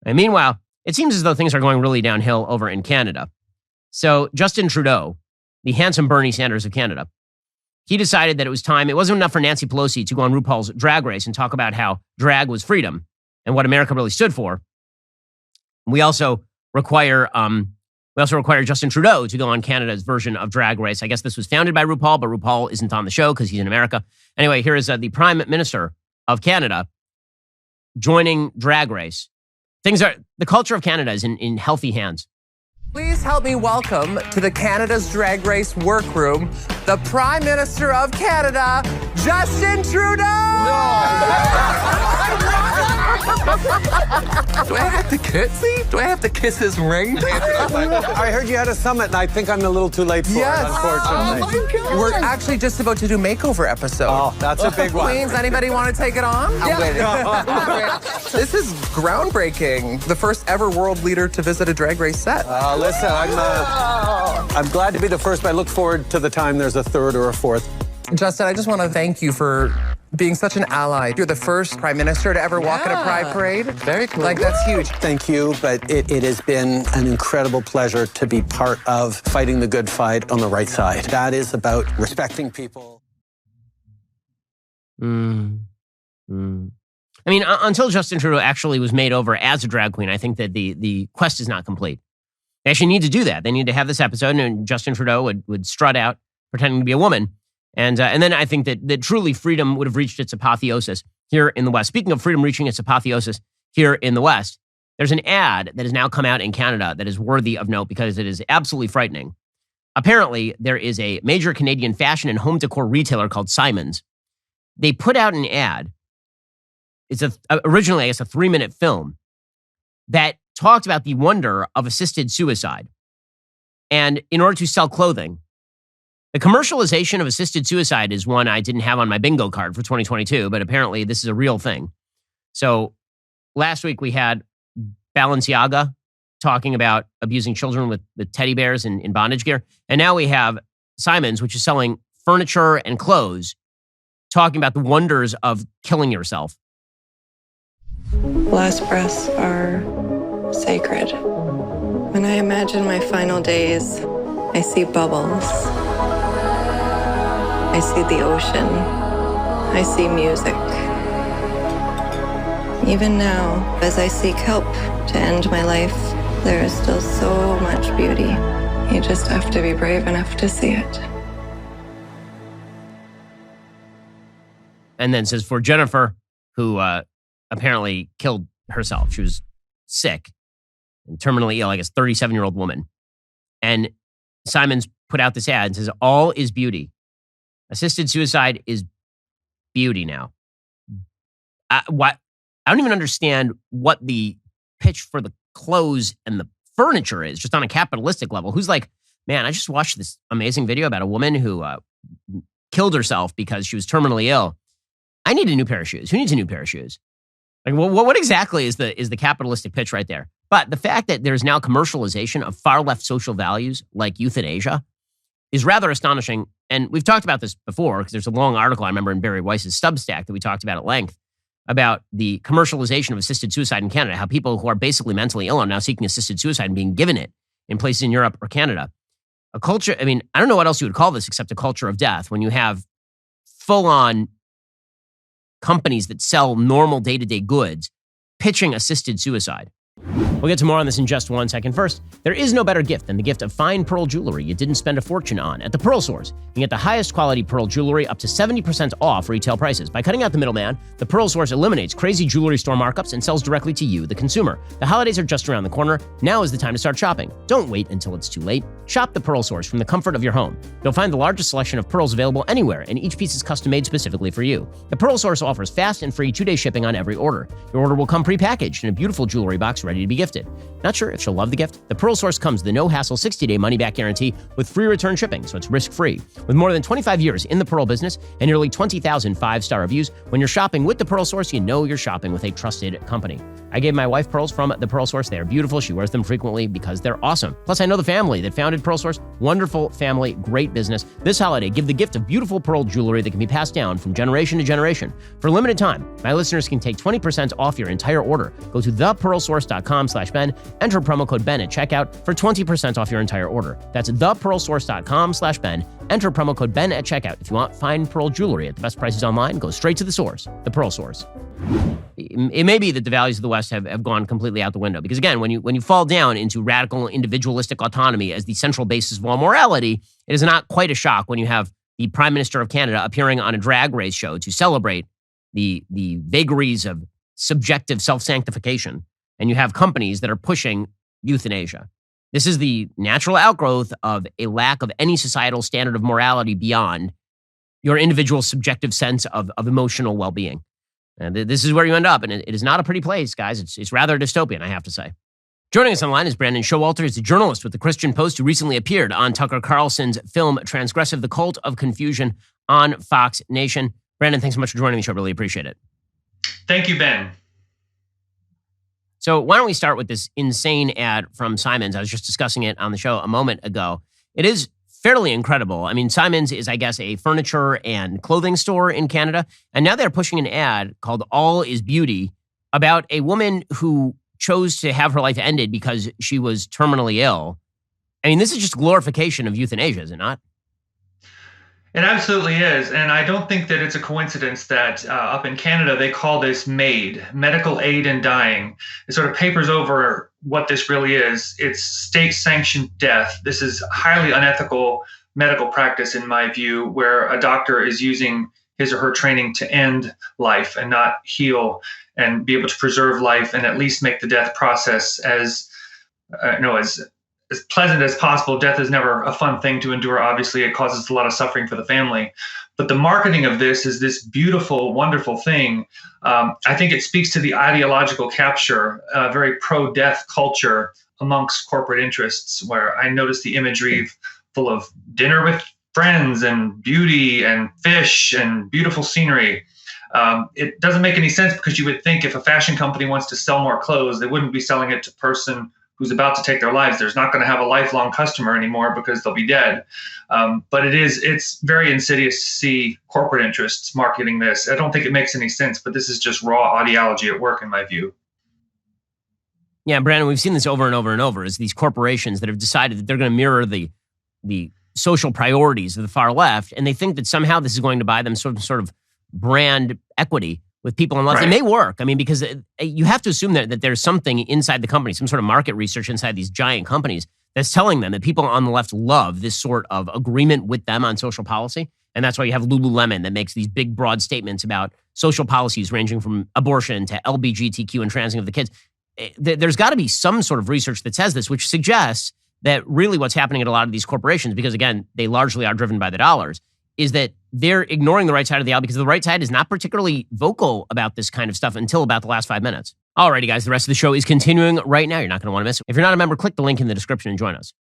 And meanwhile, it seems as though things are going really downhill over in Canada. So Justin Trudeau, the handsome Bernie Sanders of Canada, he decided that it was time. It wasn't enough for Nancy Pelosi to go on RuPaul's Drag Race and talk about how drag was freedom and what America really stood for. We also require Justin Trudeau to go on Canada's version of Drag Race. I guess this was founded by RuPaul, but RuPaul isn't on the show because he's in America. Anyway, here is the Prime Minister of Canada joining Drag Race. The culture of Canada is in healthy hands. Please help me welcome to the Canada's Drag Race workroom, the Prime Minister of Canada, Justin Trudeau! Do I have to curtsy? Do I have to kiss his ring? I heard you had a summit, and I think I'm a little too late for it, unfortunately. Oh my God. We're actually just about to do makeover episode. Oh, that's a big one. Queens, anybody want to take it on? I'm waiting. This is groundbreaking. The first ever world leader to visit a Drag Race set. Listen, I'm glad to be the first, but I look forward to the time there's a third or a fourth. Justin, I just want to thank you for being such an ally. You're the first Prime Minister to ever walk in a Pride parade. Very cool. Like, that's huge. Thank you, but it has been an incredible pleasure to be part of fighting the good fight on the right side. That is about respecting people. I mean, until Justin Trudeau actually was made over as a drag queen, I think that the quest is not complete. They actually need to do that. They need to have this episode, and Justin Trudeau would strut out pretending to be a woman. And then I think that truly freedom would have reached its apotheosis here in the West. Speaking of freedom reaching its apotheosis here in the West, there's an ad that has now come out in Canada that is worthy of note because it is absolutely frightening. Apparently, there is a major Canadian fashion and home decor retailer called Simons. They put out an ad. It's originally, I guess, a 3-minute film that talked about the wonder of assisted suicide. And in order to sell clothing, the commercialization of assisted suicide is one I didn't have on my bingo card for 2022, but apparently this is a real thing. So last week we had Balenciaga talking about abusing children with teddy bears in bondage gear. And now we have Simons, which is selling furniture and clothes, talking about the wonders of killing yourself. Last breaths are sacred. When I imagine my final days, I see bubbles. I see the ocean. I see music. Even now, as I seek help to end my life, there is still so much beauty. You just have to be brave enough to see it. And then says for Jennifer, who apparently killed herself. She was sick and terminally ill, I guess, 37-year-old woman. And Simons put out this ad and says, all is beauty. Assisted suicide is beauty now. I don't even understand what the pitch for the clothes and the furniture is, just on a capitalistic level. Who's like, man, I just watched this amazing video about a woman who killed herself because she was terminally ill. I need a new pair of shoes. Who needs a new pair of shoes? Like, what exactly is the capitalistic pitch right there? But the fact that there's now commercialization of far left social values like euthanasia is rather astonishing. And we've talked about this before because there's a long article I remember in Barry Weiss's Substack that we talked about at length about the commercialization of assisted suicide in Canada, how people who are basically mentally ill are now seeking assisted suicide and being given it in places in Europe or Canada. A culture, I mean, I don't know what else you would call this except a culture of death when you have full-on companies that sell normal day-to-day goods pitching assisted suicide. We'll get to more on this in just 1 second. First, there is no better gift than the gift of fine pearl jewelry you didn't spend a fortune on. At the Pearl Source, you can get the highest quality pearl jewelry up to 70% off retail prices. By cutting out the middleman, the Pearl Source eliminates crazy jewelry store markups and sells directly to you, the consumer. The holidays are just around the corner. Now is the time to start shopping. Don't wait until it's too late. Shop the Pearl Source from the comfort of your home. You'll find the largest selection of pearls available anywhere, and each piece is custom made specifically for you. The Pearl Source offers fast and free 2-day shipping on every order. Your order will come prepackaged in a beautiful jewelry box ready to be gifted. Not sure if she'll love the gift? The Pearl Source comes with the no-hassle 60-day money-back guarantee with free return shipping, so it's risk-free. With more than 25 years in the pearl business and nearly 20,000 5-star reviews, when you're shopping with the Pearl Source, you know you're shopping with a trusted company. I gave my wife pearls from the Pearl Source. They are beautiful. She wears them frequently because they're awesome. Plus, I know the family that founded trusted Pearl Source, wonderful family, great business. This holiday, give the gift of beautiful pearl jewelry that can be passed down from generation to generation. For a limited time, my listeners can take 20% off your entire order. Go to thepearlsource.com/Ben, enter promo code Ben at checkout for 20% off your entire order. That's thepearlsource.com/Ben, enter promo code Ben at checkout. If you want fine pearl jewelry at the best prices online, go straight to the source, the Pearl Source. It may be that the values of the West have gone completely out the window. Because again, when you fall down into radical individualistic autonomy as the central basis of all morality, it is not quite a shock when you have the Prime Minister of Canada appearing on a drag race show to celebrate the vagaries of subjective self-sanctification, and you have companies that are pushing euthanasia. This is the natural outgrowth of a lack of any societal standard of morality beyond your individual subjective sense of emotional well-being. And this is where you end up, and it is not a pretty place, guys. It's rather dystopian, I have to say. Joining us online is Brandon Showalter. He's a journalist with the Christian Post who recently appeared on Tucker Carlson's film Transgressive: The Cult of Confusion on Fox Nation. Brandon, thanks so much for joining the show. Really appreciate it. Thank you, Ben. So why don't we start with this insane ad from Simons? I was just discussing it on the show a moment ago. It is fairly incredible. I mean, Simons is, I guess, a furniture and clothing store in Canada. And now they're pushing an ad called All is Beauty about a woman who chose to have her life ended because she was terminally ill. I mean, this is just glorification of euthanasia, is it not? It absolutely is. And I don't think that it's a coincidence that up in Canada, they call this MAID, medical aid in dying. It sort of papers over what this really is. It's state-sanctioned death. This is highly unethical medical practice, in my view, where a doctor is using his or her training to end life and not heal and be able to preserve life and at least make the death process as pleasant as possible. Death is never a fun thing to endure. Obviously, it causes a lot of suffering for the family. But the marketing of this is this beautiful, wonderful thing. I think it speaks to the ideological capture, very pro-death culture amongst corporate interests, where I noticed the imagery full of dinner with friends and beauty and fish and beautiful scenery. It doesn't make any sense, because you would think if a fashion company wants to sell more clothes, they wouldn't be selling it to a person who's about to take their lives. There's not going to have a lifelong customer anymore because they'll be dead. But it's very insidious to see corporate interests marketing this. I don't think it makes any sense, but this is just raw ideology at work, in my view. Yeah, Brandon, we've seen this over and over and over, is these corporations that have decided that they're going to mirror the social priorities of the far left, and they think that somehow this is going to buy them sort of brand equity with people on the left. Right. It may work. I mean, because you have to assume that there's something inside the company, some sort of market research inside these giant companies that's telling them that people on the left love this sort of agreement with them on social policy. And that's why you have Lululemon that makes these big, broad statements about social policies ranging from abortion to LGBTQ and transing of the kids. There's got to be some sort of research that says this, which suggests that really what's happening at a lot of these corporations, because again, they largely are driven by the dollars, is that they're ignoring the right side of the aisle, because the right side is not particularly vocal about this kind of stuff until about the last 5 minutes. Alrighty, guys, the rest of the show is continuing right now. You're not going to want to miss it. If you're not a member, click the link in the description and join us.